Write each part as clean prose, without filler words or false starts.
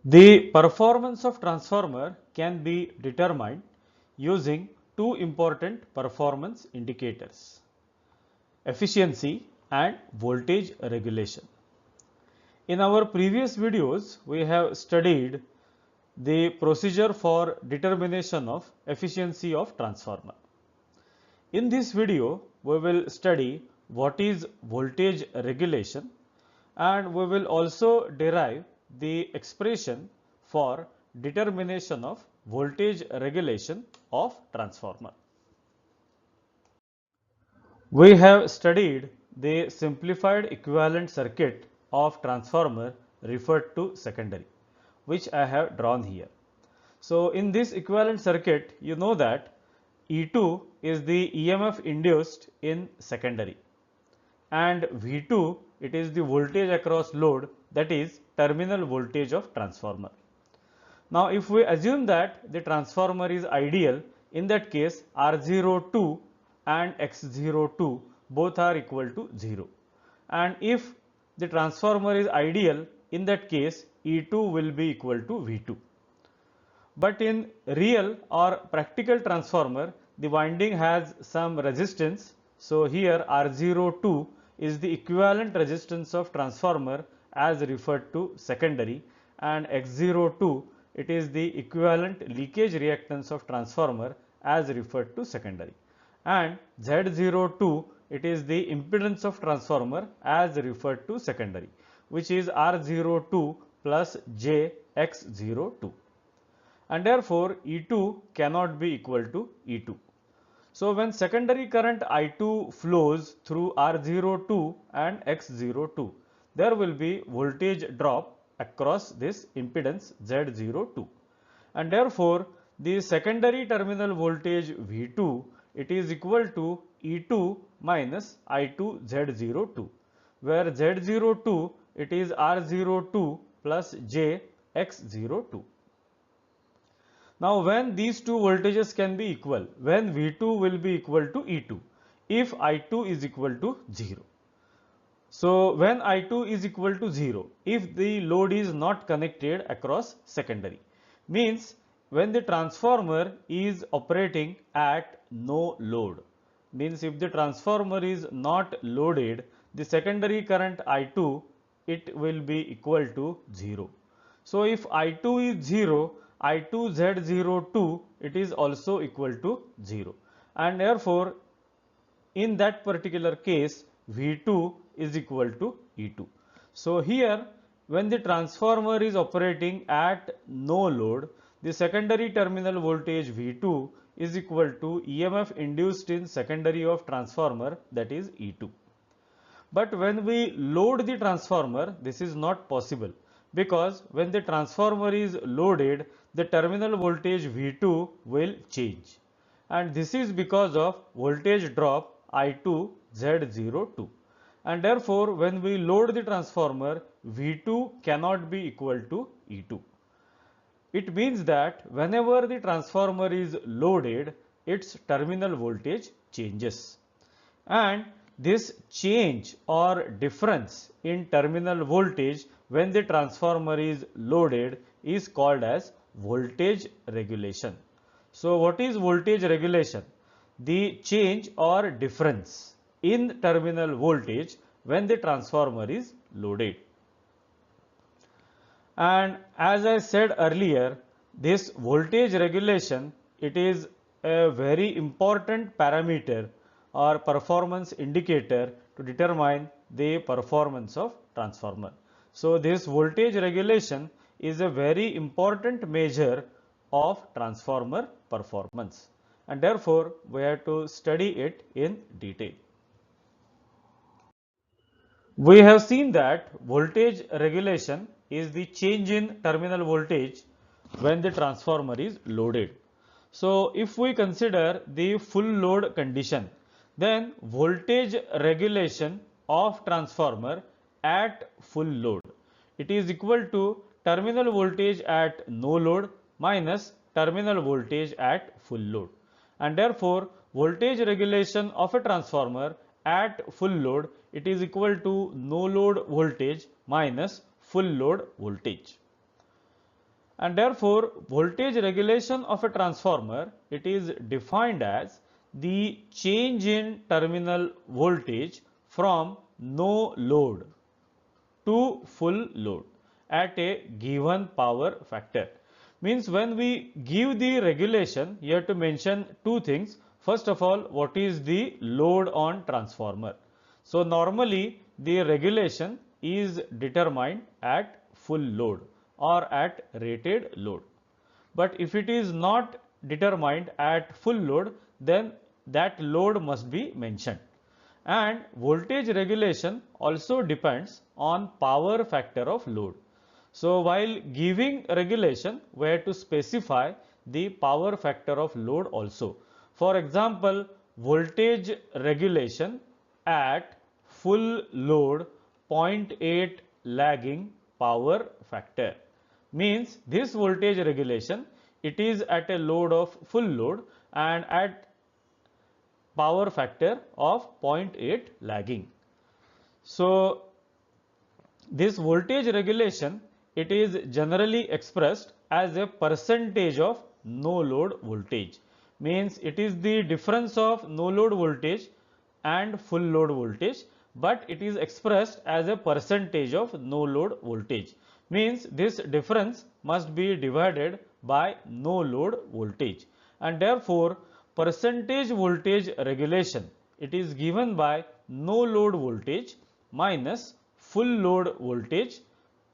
The performance of transformer can be determined using two important performance indicators: efficiency and voltage regulation. In our previous videos, we have studied the procedure for determination of efficiency of transformer. In this video, we will study what is voltage regulation, and we will also derive the expression for determination of voltage regulation of transformer. We have studied the simplified equivalent circuit of transformer referred to secondary, which I have drawn here. So in this equivalent circuit, you know that E2 is the EMF induced in secondary, and V2 it is the voltage across load, that is terminal voltage of transformer. Now if we assume that the transformer is ideal, in that case R02 and X02 both are equal to 0, and if the transformer is ideal, in that case E2 will be equal to V2. But in real or practical transformer, the winding has some resistance. So here R02 is the equivalent resistance of transformer as referred to secondary, and X02 it is the equivalent leakage reactance of transformer as referred to secondary, and Z02 it is the impedance of transformer as referred to secondary, which is R02 plus JX02, and therefore E2 cannot be equal to E2. So when secondary current I2 flows through R02 and X02, there will be voltage drop across this impedance Z02, and therefore the secondary terminal voltage V2 it is equal to E2 minus I2 Z02, where Z02 it is R02 plus J X02. Now when these two voltages can be equal, when V2 will be equal to E2, if I2 is equal to 0. So when I2 is equal to 0, if the load is not connected across secondary, means when the transformer is operating at no load, means if the transformer is not loaded, the secondary current I2 it will be equal to 0. So if I2 is 0, I2 Z02 it is also equal to 0, and therefore in that particular case V2 is equal to E2. So here when the transformer is operating at no load, the secondary terminal voltage V2 is equal to EMF induced in secondary of transformer, that is E2. But when we load the transformer, this is not possible, because when the transformer is loaded, the terminal voltage V2 will change, and this is because of voltage drop I2 Z02, and therefore when we load the transformer, V2 cannot be equal to E2. It means that whenever the transformer is loaded, its terminal voltage changes, and this change or difference in terminal voltage when the transformer is loaded is called as voltage regulation. So what is voltage regulation? The change or difference in terminal voltage when the transformer is loaded. And as I said earlier, this voltage regulation it is a very important parameter or performance indicator to determine the performance of transformer. So this voltage regulation is a very important measure of transformer performance, and therefore we have to study it in detail. We have seen that voltage regulation is the change in terminal voltage when the transformer is loaded. So if we consider the full load condition, then voltage regulation of transformer at full load, it is equal to terminal voltage at no load minus terminal voltage at full load, and therefore voltage regulation of a transformer at full load it is equal to no load voltage minus full load voltage. And therefore, voltage regulation of a transformer, it is defined as the change in terminal voltage from no load to full load at a given power factor. Means when we give the regulation, you have to mention two things. First of all, what is the load on transformer? So normally the regulation is determined at full load or at rated load. But if it is not determined at full load, then that load must be mentioned. And voltage regulation also depends on power factor of load. So while giving regulation, we have to specify the power factor of load also. For example, voltage regulation at full load 0.8 lagging power factor. Means this voltage regulation, it is at a load of full load and at power factor of 0.8 lagging. So this voltage regulation, it is generally expressed as a percentage of no load voltage. Means it is the difference of no load voltage and full load voltage, but it is expressed as a percentage of no load voltage. Means this difference must be divided by no load voltage, and therefore percentage voltage regulation, it is given by no load voltage minus full load voltage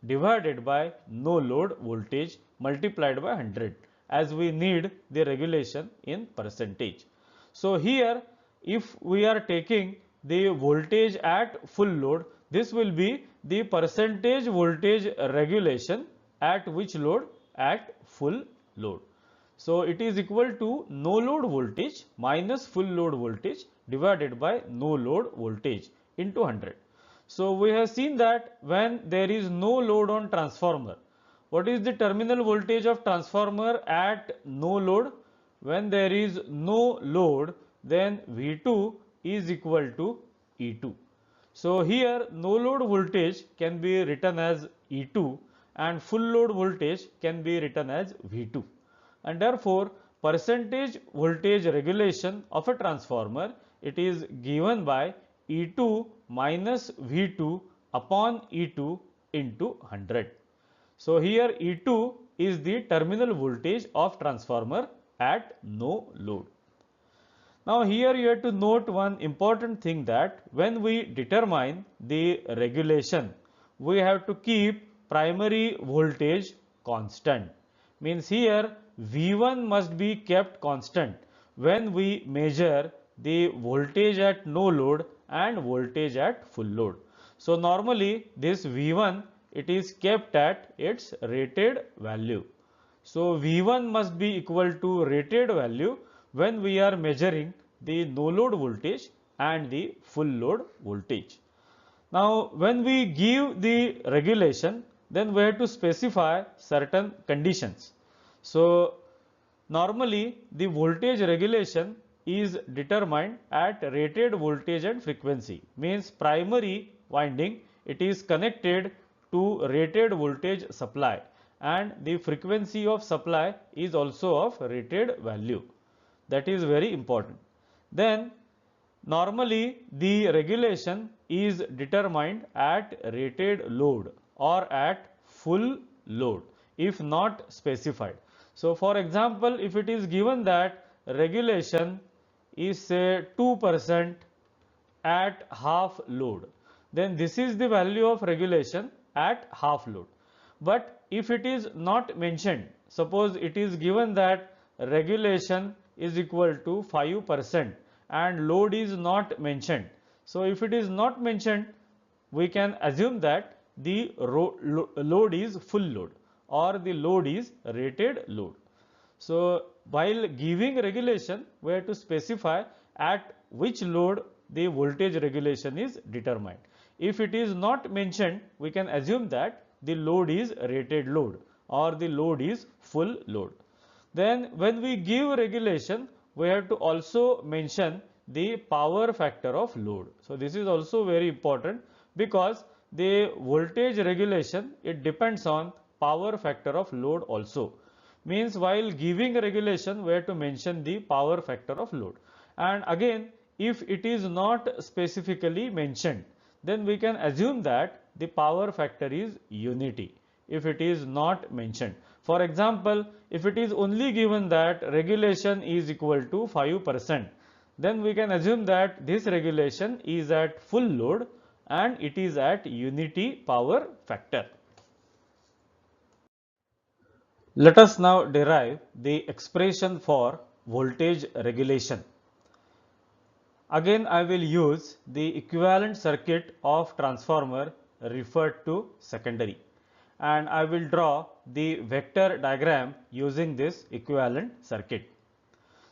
divided by no load voltage multiplied by 100, as we need the regulation in percentage. So here if we are taking the voltage at full load, this will be the percentage voltage regulation at which load? At full load. So it is equal to no load voltage minus full load voltage divided by no load voltage into 100. So we have seen that when there is no load on transformer, what is the terminal voltage of transformer at no load? When there is no load, then V2 is equal to E2. So here no load voltage can be written as E2 and full load voltage can be written as V2. And therefore percentage voltage regulation of a transformer, it is given by E2 minus V2 upon E2 into 100. So here E2 is the terminal voltage of transformer at no load. Now here you have to note one important thing, that when we determine the regulation, we have to keep primary voltage constant. Means here V1 must be kept constant when we measure the voltage at no load and voltage at full load. So normally this V1, it is kept at its rated value. So V1 must be equal to rated value when we are measuring the no load voltage and the full load voltage. Now when we give the regulation, then we have to specify certain conditions. So normally the voltage regulation is determined at rated voltage and frequency. Means primary winding, it is connected to rated voltage supply and the frequency of supply is also of rated value. That is very important. Then normally the regulation is determined at rated load or at full load if not specified. So for example, if it is given that regulation is say 2% at half load, then this is the value of regulation at half load. But if it is not mentioned, suppose it is given that regulation is equal to 5% and load is not mentioned. So if it is not mentioned, we can assume that the load is full load or the load is rated load. So while giving regulation, we have to specify at which load the voltage regulation is determined. If it is not mentioned, we can assume that the load is rated load or the load is full load. Then when we give regulation, we have to also mention the power factor of load. So this is also very important because the voltage regulation, it depends on power factor of load also. Means while giving regulation we have to mention the power factor of load. And again, if it is not specifically mentioned, then we can assume that the power factor is unity if it is not mentioned. For example, if it is only given that regulation is equal to 5%, then we can assume that this regulation is at full load and it is at unity power factor. Let us now derive the expression for voltage regulation. Again, I will use the equivalent circuit of transformer referred to secondary, and I will draw the vector diagram using this equivalent circuit.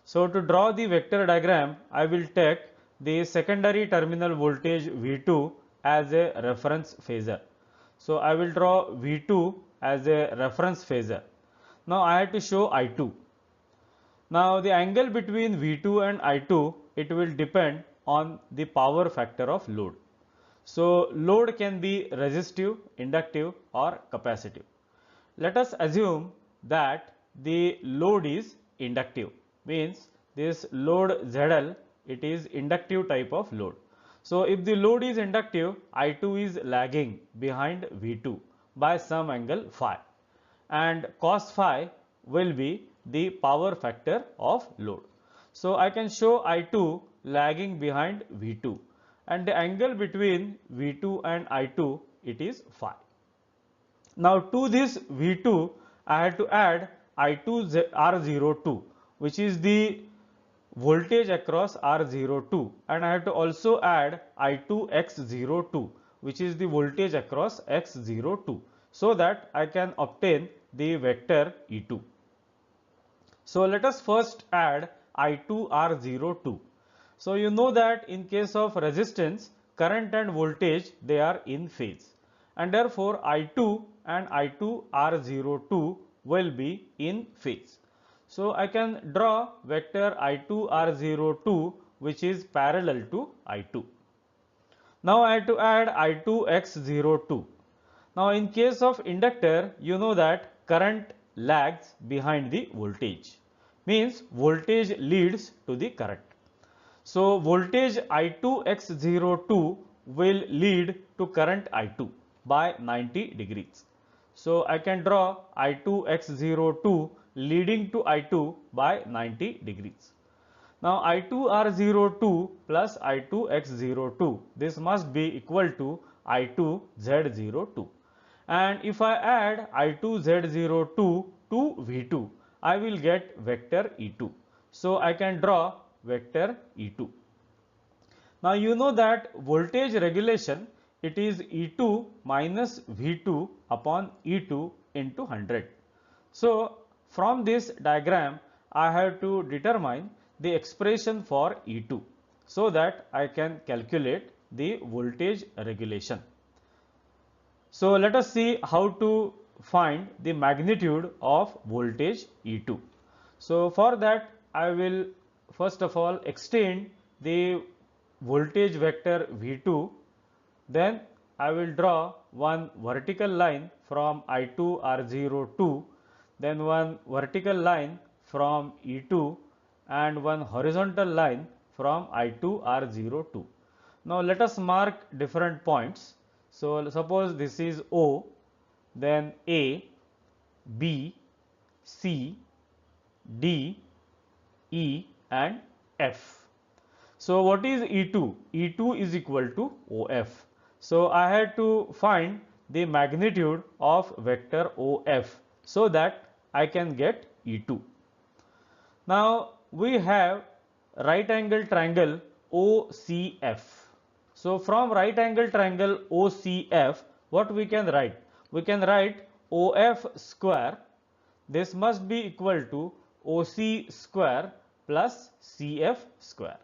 So, to draw the vector diagram, I will take the secondary terminal voltage V2 as a reference phasor. So, I will draw V2 as a reference phasor. Now, I have to show I2. Now, the angle between V2 and I2, it will depend on the power factor of load. So, load can be resistive, inductive or capacitive. Let us assume that the load is inductive, means this load ZL, it is inductive type of load. So, if the load is inductive, I2 is lagging behind V2 by some angle phi, and cos phi will be the power factor of load. So, I can show I2 lagging behind V2, and the angle between V2 and I2, it is phi. Now, to this V2 I have to add I2 R02, which is the voltage across R02, and I have to also add I2 X02, which is the voltage across X02, so that I can obtain the vector E2. So, let us first add I2 R02. So, you know that in case of resistance, current and voltage, they are in phase, and therefore I2 and I2 R02 will be in phase. So, I can draw vector I2 R02, which is parallel to I2. Now, I have to add I2 X02. Now, in case of inductor, you know that current lags behind the voltage, means voltage leads to the current. So, voltage I2 X02 will lead to current I2 by 90 degrees. So, I can draw I2 X02 leading to I2 by 90 degrees. Now, I2 R02 plus I2 X02, this must be equal to I2 Z02. And if I add I2 Z02 to V2, I will get vector E2. So, I can draw vector E2. Now, you know that voltage regulation, it is E2 minus V2 upon E2 into 100. So, from this diagram, I have to determine the expression for E2, so that I can calculate the voltage regulation. So, let us see how to find the magnitude of voltage E2. So, for that I will first of all extend the voltage vector V2, then I will draw one vertical line from I2 R02, then one vertical line from E2 and one horizontal line from I2 R02. Now, let us mark different points. So, suppose this is O, then A, B, C, D, E and F. So, what is E2? E2 is equal to OF. So, I had to find the magnitude of vector OF, so that I can get E2. Now, we have right angle triangle OCF. So, from right angle triangle OCF, what we can write? We can write OF square, this must be equal to OC square plus CF square,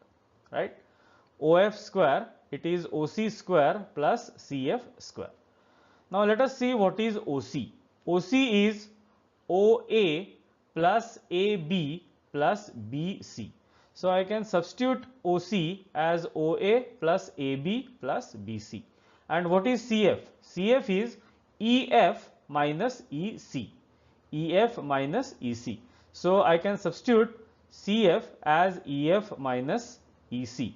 right? OF square, it is OC square plus CF square. Now, let us see what is OC. OC is OA plus AB plus BC. So, I can substitute OC as OA plus AB plus BC. And what is CF? CF is EF minus EC. EF minus EC. So I can substitute CF as EF minus EC.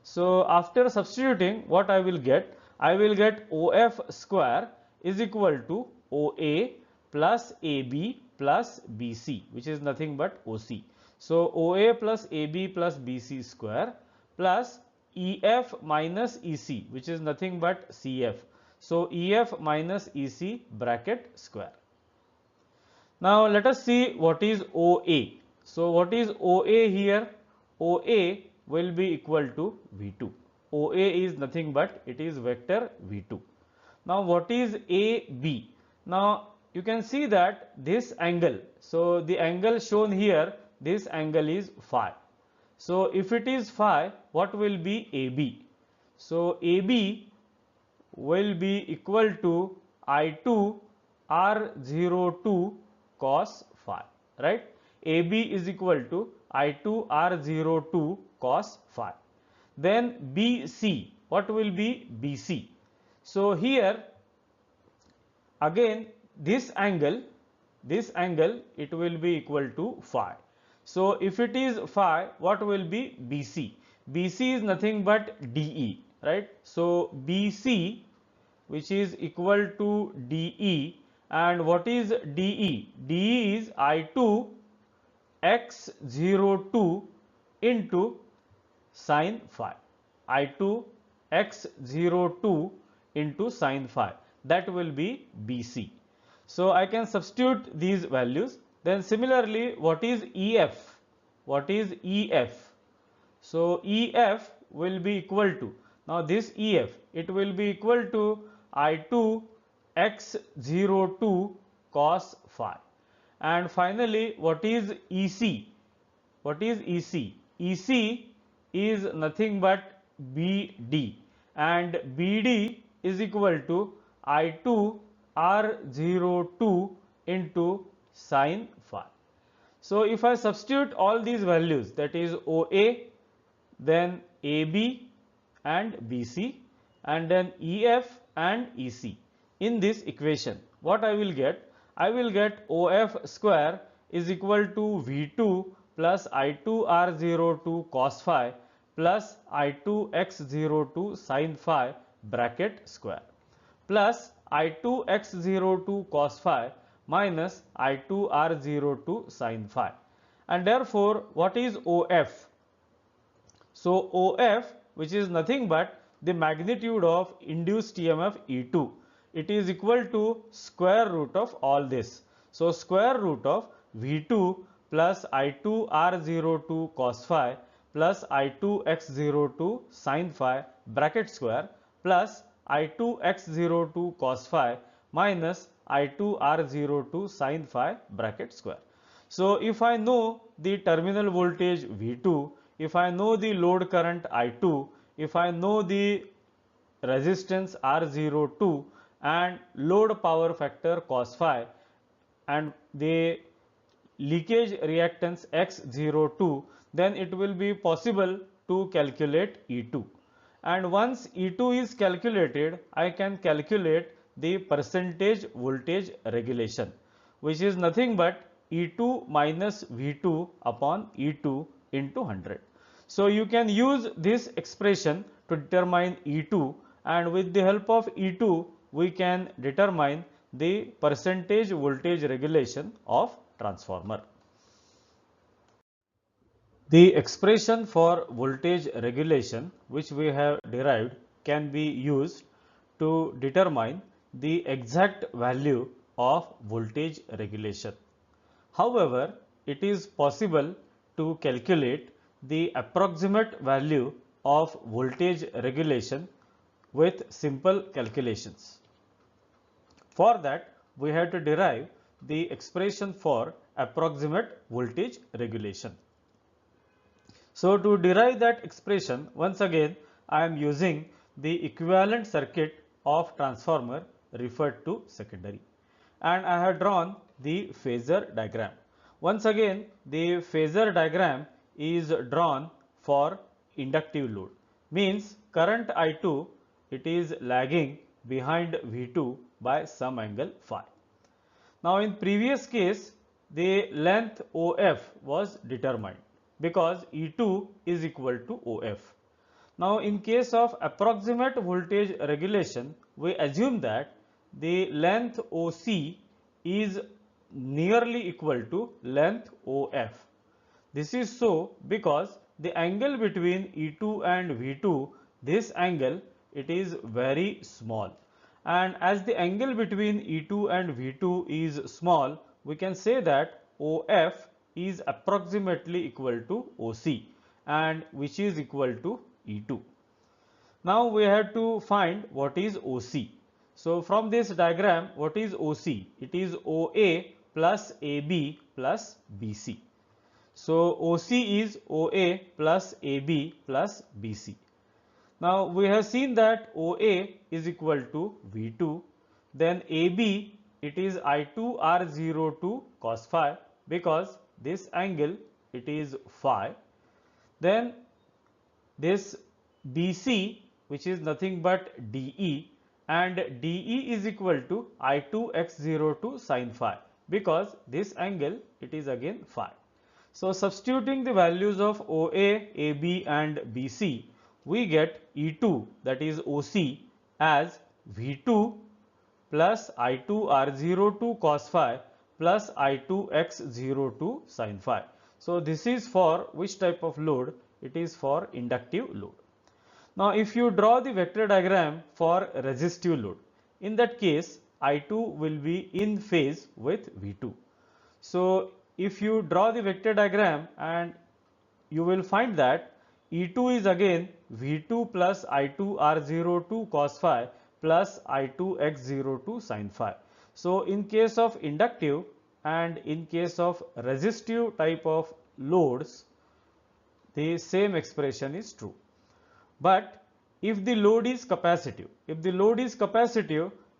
So after substituting, what I will get? I will get OF square is equal to OA plus AB plus BC, which is nothing but OC. So OA plus AB plus BC square plus EF minus EC, which is nothing but CF. So EF minus EC bracket square. Now let us see what is OA. So what is OA here? OA will be equal to V2. OA is nothing but it is vector V2. Now what is AB? Now you can see that this angle, so the angle shown here, this angle is phi. So if it is phi, what will be AB? So AB will be equal to I2 R02 cos phi, right? AB is equal to I2 R02 cos phi. Then BC, what will be BC? So here again this angle it will be equal to phi. So if it is phi, what will be BC? BC is nothing but DE, right? So BC, which is equal to DE, and what is DE? DE is I2 x02 into sin phi. I2 x02 into sin phi, that will be BC. So I can substitute these values. Then similarly, what is EF? What is EF? So EF will be equal to, now this EF, it will be equal to I2 x02 cos phi. And finally, what is EC? What is EC? EC is nothing but BD, and BD is equal to I2 R02 into sin phi. So if I substitute all these values, that is OA, then AB and BC, and then EF and EC in this equation, what I will get? I will get OF square is equal to V2 plus I2 R02 cos phi plus I2 x02 sin phi bracket square plus I2 x02 cos phi minus I2 R02 sin phi. And therefore, what is OF? So OF, which is nothing but the magnitude of induced EMF E2, it is equal to square root of all this. So square root of V2 plus I2 R02 cos phi plus I2 x02 sin phi bracket square plus I2 x02 cos phi minus I2 R02 sin phi bracket square. So if I know the terminal voltage V2, if I know the load current I2, if I know the resistance R02 and load power factor cos phi and the leakage reactance X02, then it will be possible to calculate E2. And once E2 is calculated, I can calculate the percentage voltage regulation, which is nothing but E2 minus V2 upon E2 into 100. So you can use this expression to determine E2, and with the help of E2 we can determine the percentage voltage regulation of transformer. The expression for voltage regulation which we have derived can be used to determine the exact value of voltage regulation. However, it is possible to calculate the approximate value of voltage regulation with simple calculations. For that, we have to derive the expression for approximate voltage regulation. So to derive that expression, once again I am using the equivalent circuit of transformer referred to secondary, and I have drawn the phasor diagram. Once again, the phasor diagram is drawn for inductive load, means current I2, it is lagging behind V2 by some angle phi. Now in previous case, the length OF was determined because E2 is equal to OF. Now in case of approximate voltage regulation, we assume that the length OC is nearly equal to length OF. This is so because the angle between E2 and V2, this angle, it is very small, and as the angle between E2 and V2 is small, we can say that OF is approximately equal to OC, and which is equal to E2. Now we have to find what is OC. So from this diagram, what is OC? It is OA plus AB plus BC. So OC is OA plus AB plus BC. Now we have seen that OA is equal to V2, then AB, it is I2R02 cos phi because this angle, it is phi. Then this BC, which is nothing but DE, and DE is equal to I2X02 sin phi because this angle, it is again phi. So substituting the values of OA, AB and BC, we get E2, that is OC, as V2 plus I2R02 cos phi plus I2X02 sin phi. So this is for which type of load? It is for inductive load. Now if you draw the vector diagram for resistive load, in that case I2 will be in phase with V2. So if you draw the vector diagram, and you will find that E2 is again V2 plus I2R02 cos phi plus I2X02 sin phi. So in case of inductive and in case of resistive type of loads, the same expression is true. But if the load is capacitive,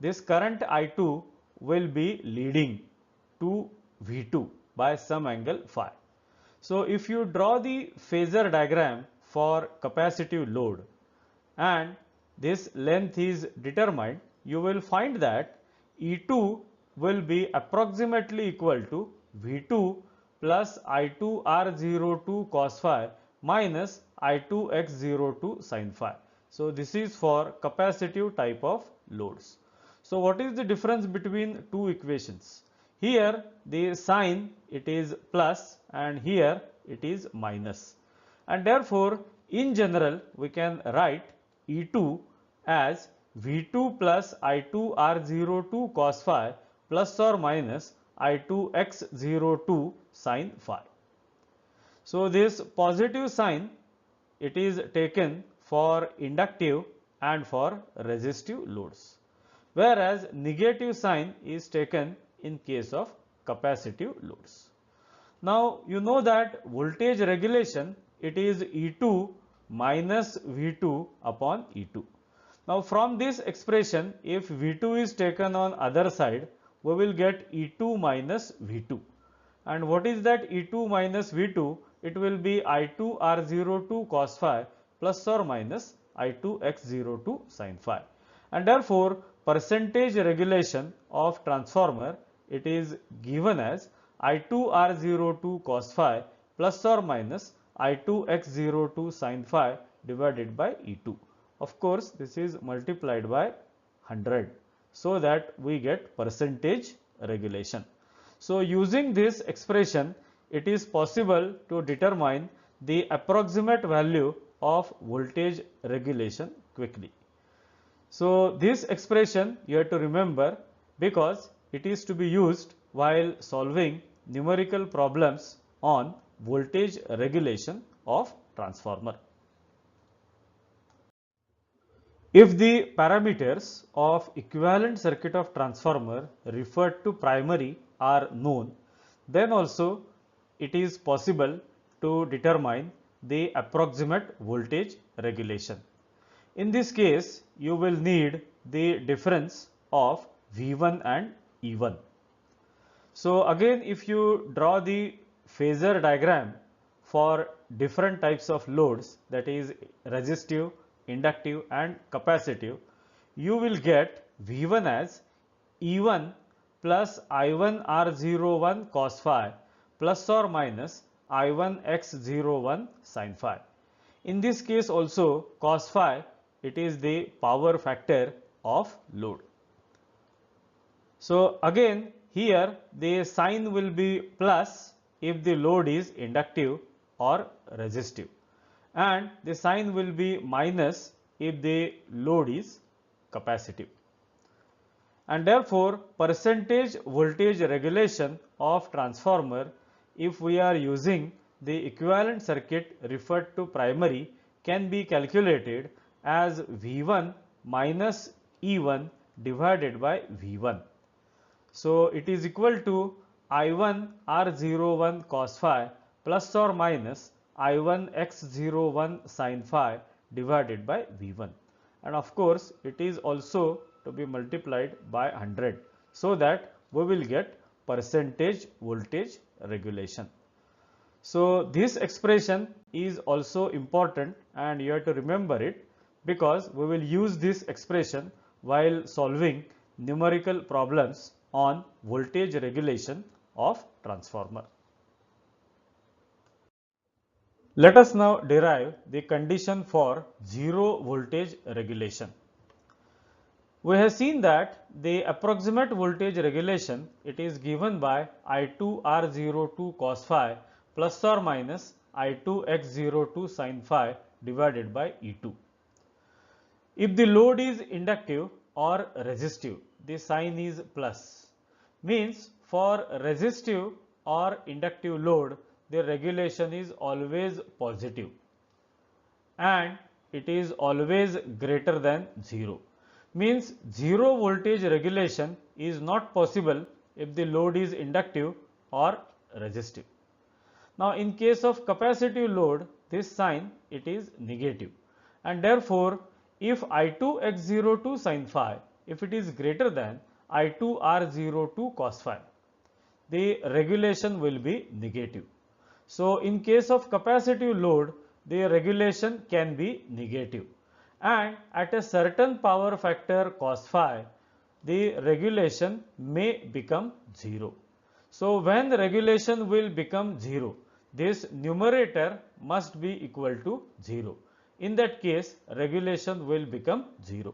this current I2 will be leading to V2 by some angle phi. So if you draw the phasor diagram for capacitive load and this length is determined, you will find that E2 will be approximately equal to V2 plus I2R02 cos phi minus I2X02 sin phi. So this is for capacitive type of loads. So what is the difference between two equations? Here the sign, it is plus and here it is minus, and therefore in general we can write E2 as V2 plus I2R02 cos phi plus or minus I2X02 sin phi. So this positive sign, it is taken for inductive and for resistive loads, whereas negative sign is taken in case of capacitive loads. Now you know that voltage regulation, it is E2 minus V2 upon E2. Now from this expression, if V2 is taken on other side, we will get E2 minus V2. And what is that E2 minus V2? It will be I2R02 cos phi plus or minus I2X02 sin phi. And therefore percentage regulation of transformer, it is given as I2R02 cos phi plus or minus I2X02 sin phi divided by E2. Of course, this is multiplied by 100 so that we get percentage regulation. So using this expression, it is possible to determine the approximate value of voltage regulation quickly. So this expression you have to remember because it is to be used while solving numerical problems on voltage regulation of transformer. If the parameters of equivalent circuit of transformer referred to primary are known, then also it is possible to determine the approximate voltage regulation. In this case, you will need the difference of V1 and E1. So again, if you draw the phasor diagram for different types of loads, that is resistive, inductive and capacitive, you will get V1 as E1 plus I1 R01 cos phi plus or minus I1 X01 sin phi. In this case also cos phi, it is the power factor of load. So again here the sign will be plus if the load is inductive or resistive, and the sign will be minus if the load is capacitive. And therefore percentage voltage regulation of transformer, if we are using the equivalent circuit referred to primary, can be calculated as V1 minus E1 divided by V1. So it is equal to I1 R01 cos phi plus or minus I1 X01 sin phi divided by V1, and of course it is also to be multiplied by 100, so that we will get percentage voltage regulation. So this expression is also important and you have to remember it, because we will use this expression while solving numerical problems on voltage regulation of transformer. Let us now derive the condition for zero voltage regulation. We have seen that the approximate voltage regulation, it is given by I2 R02 cos phi plus or minus I2 X02 sin phi divided by E2. If the load is inductive or resistive, the sign is plus. Means for resistive or inductive load, the regulation is always positive and it is always greater than 0. Means zero voltage regulation is not possible if the load is inductive or resistive. Now in case of capacitive load, this sign it is negative, and therefore if I2 X02 sin phi, if it is greater than I2 R02 cos phi, the regulation will be negative. So in case of capacitive load, the regulation can be negative, and at a certain power factor cos phi, the regulation may become 0. So when the regulation will become 0, this numerator must be equal to 0. In that case, regulation will become 0,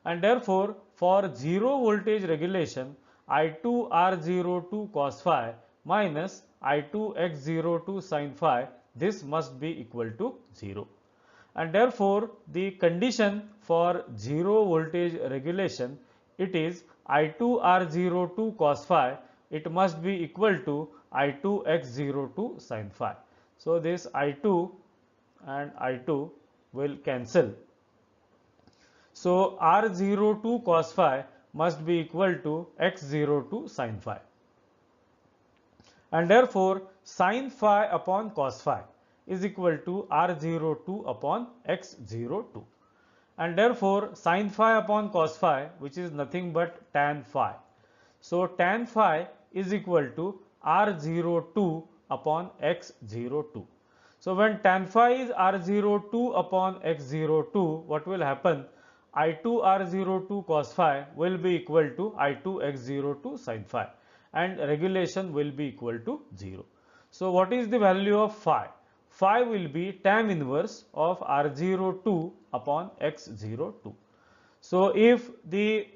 and therefore for 0 voltage regulation, I2 R02 cos phi minus I2 X02 sin phi, this must be equal to 0. And therefore the condition for 0 voltage regulation, it is I2 R02 cos phi, it must be equal to I2 X02 sin phi. So this I2 and I2 will cancel. So R02 cos phi must be equal to X02 sin phi, and therefore sin phi upon cos phi is equal to R02 upon X02, and therefore sin phi upon cos phi, which is nothing but tan phi. So tan phi is equal to R02 upon X02. So when tan phi is R02 upon X02, what will happen? I2 R02 cos phi will be equal to I2 X02 sin phi, and regulation will be equal to 0. So what is the value of phi? Phi will be tan inverse of R02 upon X02. So if the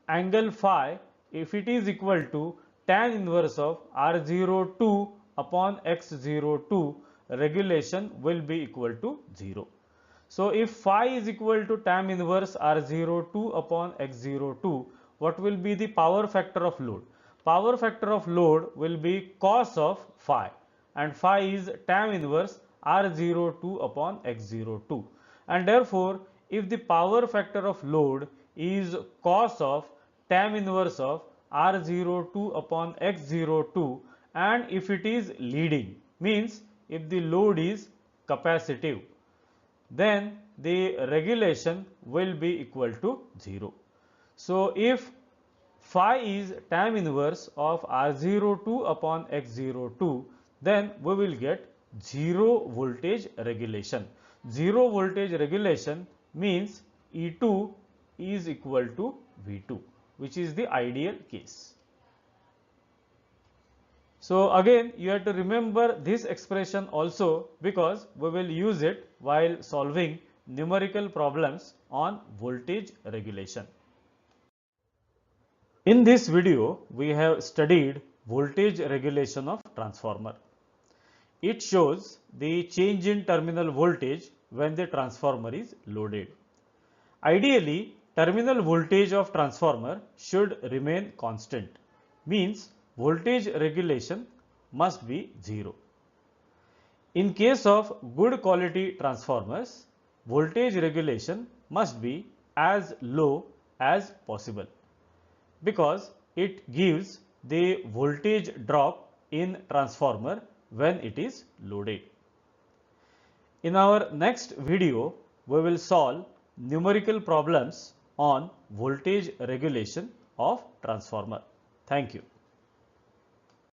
angle phi, if it is equal to tan inverse of R02 upon X02, regulation will be equal to 0. So if phi is equal to tan inverse R02 upon X02, what will be the power factor of load? Power factor of load will be cos of phi, and phi is tan inverse R02 upon X02, and therefore if the power factor of load is cos of tan inverse of R02 upon X02, and if it is leading, means if the load is capacitive, then the regulation will be equal to 0. So if phi is tan inverse of R02 upon X02, then we will get 0 voltage regulation. 0 voltage regulation means E2 is equal to V2, which is the ideal case. So again you have to remember this expression also, because we will use it while solving numerical problems on voltage regulation. In this video, we have studied voltage regulation of transformer. It shows the change in terminal voltage when the transformer is loaded. Ideally, terminal voltage of transformer should remain constant, means voltage regulation must be 0. In case of good quality transformers, voltage regulation must be as low as possible, because it gives the voltage drop in transformer when it is loaded. In our next video, we will solve numerical problems on voltage regulation of transformer. Thank you.